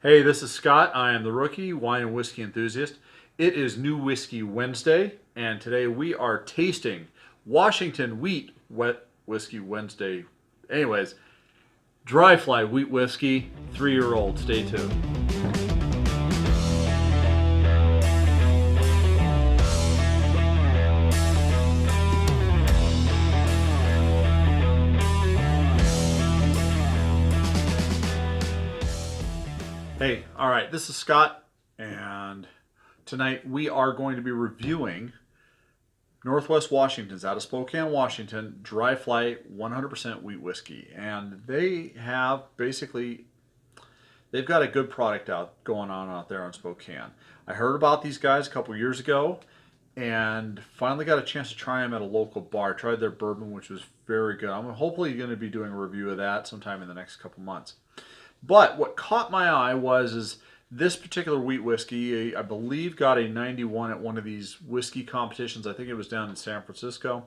Hey, this is Scott. I am the rookie wine and whiskey enthusiast. It is New Whiskey Wednesday, and today we are tasting Washington Wheat Wet Whiskey Wednesday. Anyways, dry fly wheat whiskey, 3-year-old. Stay tuned. Hey, all right, this is Scott, and tonight we are going to be reviewing Northwest Washington's out of Spokane, Washington, dry fly 100% wheat whiskey. And they have basically, they've got a good product going on out there in Spokane. I heard about these guys a couple years ago and finally got a chance to try them at a local bar. Tried their bourbon, which was very good. I'm hopefully going to be doing a review of that sometime in the next couple months. But what caught my eye was this particular wheat whiskey, I believe, got a 91 at one of these whiskey competitions. I think it was down in San Francisco.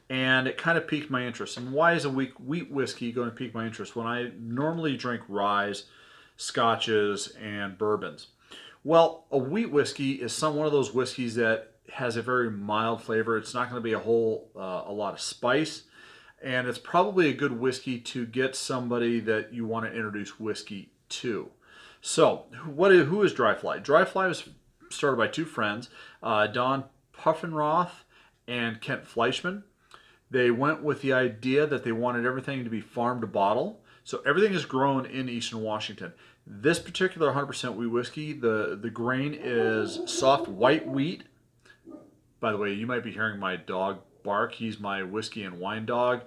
And it kind of piqued my interest. And why is a wheat whiskey going to pique my interest when I normally drink ryes, scotches, and bourbons? Well, a wheat whiskey is one of those whiskeys that has a very mild flavor. It's not going to be a lot of spice. And it's probably a good whiskey to get somebody that you want to introduce whiskey to. So, who is Dry Fly? Dry Fly was started by two friends, Don Puffenroth and Kent Fleischman. They went with the idea that they wanted everything to be farm to bottle. So everything is grown in Eastern Washington. This particular 100% wheat whiskey, the grain is soft white wheat. By the way, you might be hearing my dog bark. He's my whiskey and wine dog,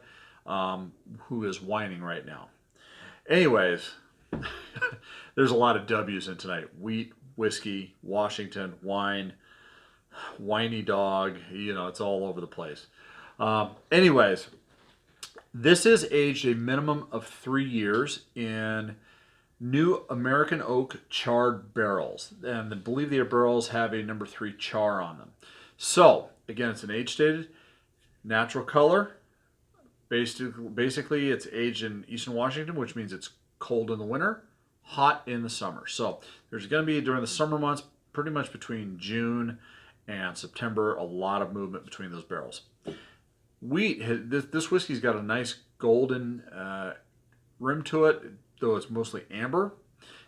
who is whining right now. Anyways, there's a lot of W's in tonight. Wheat, whiskey, Washington, wine, whiny dog. You know, it's all over the place. Anyways, this is aged a minimum of 3 years in new American oak charred barrels. And I believe the barrels have a number 3 char on them. So, again, it's an age stated. Natural color, basically it's aged in Eastern Washington, which means it's cold in the winter, hot in the summer. So there's going to be, during the summer months, pretty much between June and September, a lot of movement between those barrels. Wheat, this whiskey's got a nice golden rim to it, though it's mostly amber.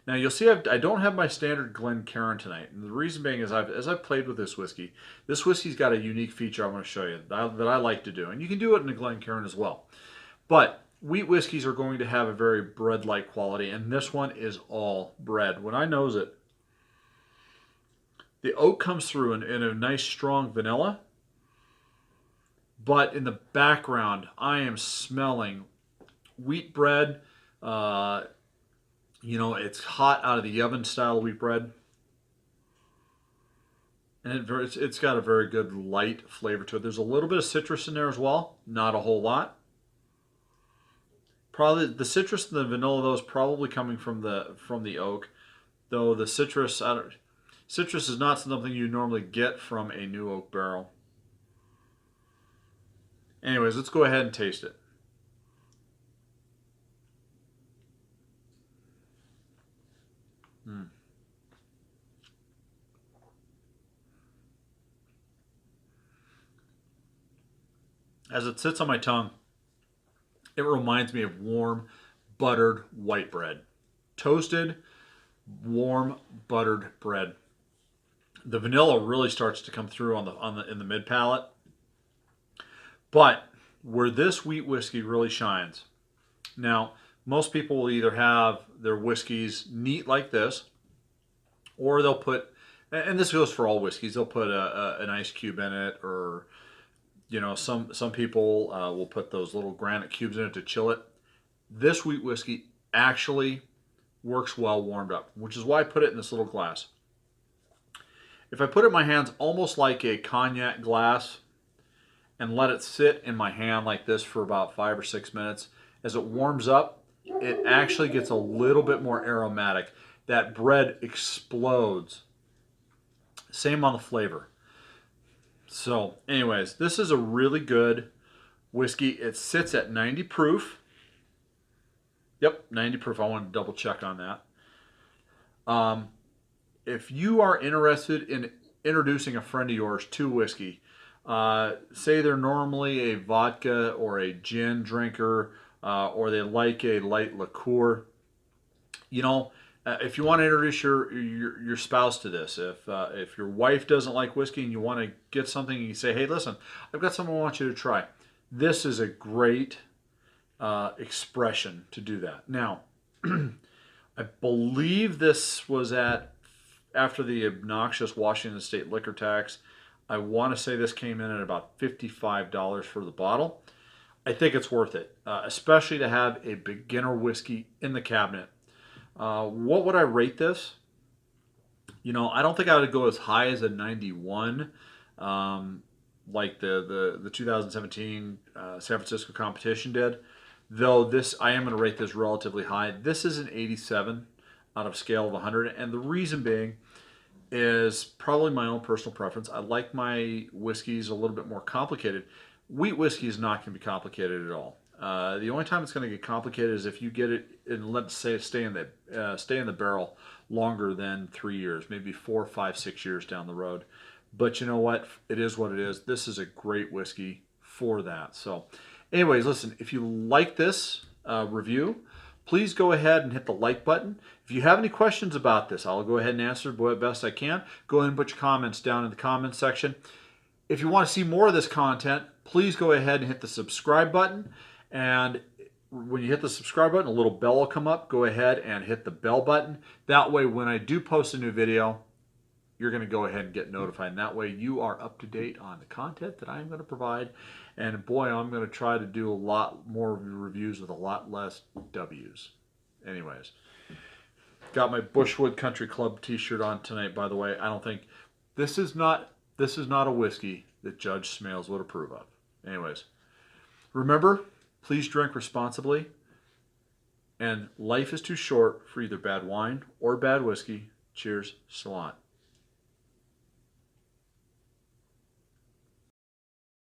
Now you'll see I don't have my standard Glencairn tonight, and the reason being is as I've played with this whiskey's got a unique feature I want to show you that I like to do, and you can do it in a Glencairn as well. But wheat whiskeys are going to have a very bread-like quality, and this one is all bread. When I nose it, the oak comes through in a nice strong vanilla, but in the background I am smelling wheat bread. You know, it's hot out of the oven style wheat bread. And it's got a very good light flavor to it. There's a little bit of citrus in there as well. Not a whole lot. Probably the citrus and the vanilla, though, is probably coming from the oak. Though the citrus, citrus is not something you normally get from a new oak barrel. Anyways, let's go ahead and taste it. As it sits on my tongue, it reminds me of warm, buttered white bread. Toasted, warm, buttered bread. The vanilla really starts to come through in the mid palate. But where this wheat whiskey really shines, now most people will either have their whiskeys neat like this, or they'll put, and this goes for all whiskeys, they'll put an ice cube in it, or you know, some people will put those little granite cubes in it to chill it. This wheat whiskey actually works well warmed up, which is why I put it in this little glass. If I put it in my hands almost like a cognac glass and let it sit in my hand like this for about 5 or 6 minutes, as it warms up, it actually gets a little bit more aromatic. That bread explodes. Same on the flavor. So, anyways, this is a really good whiskey. It sits at 90 proof. Yep, 90 proof. I want to double check on that. If you are interested in introducing a friend of yours to whiskey, say they're normally a vodka or a gin drinker, or they like a light liqueur, you know, if you want to introduce your spouse to this, if your wife doesn't like whiskey and you want to get something, and you say, hey, listen, I've got something I want you to try. This is a great expression to do that. Now, I believe this was after the obnoxious Washington State liquor tax. I want to say this came in at about $55 for the bottle. I think it's worth it, especially to have a beginner whiskey in the cabinet. What would I rate this? You know, I don't think I would go as high as a 91, like the 2017 San Francisco competition did. Though this, I am going to rate this relatively high. This is an 87 out of scale of 100, and the reason being is probably my own personal preference. I like my whiskeys a little bit more complicated. Wheat whiskey is not going to be complicated at all. The only time it's going to get complicated is if you get it and let's say stay in the barrel longer than 3 years, maybe 4, 5, 6 years down the road. But you know what? It is what it is. This is a great whiskey for that. So, anyways, listen. If you like this review, please go ahead and hit the like button. If you have any questions about this, I'll go ahead and answer the best I can. Go ahead and put your comments down in the comments section. If you want to see more of this content, please go ahead and hit the subscribe button. And when you hit the subscribe button, a little bell will come up. Go ahead and hit the bell button. That way, when I do post a new video, you're going to go ahead and get notified. And that way, you are up to date on the content that I'm going to provide. And boy, I'm going to try to do a lot more reviews with a lot less W's. Anyways, got my Bushwood Country Club t-shirt on tonight, by the way. I don't think this is not a whiskey that Judge Smales would approve of. Anyways, remember, please drink responsibly. And life is too short for either bad wine or bad whiskey. Cheers, Salon.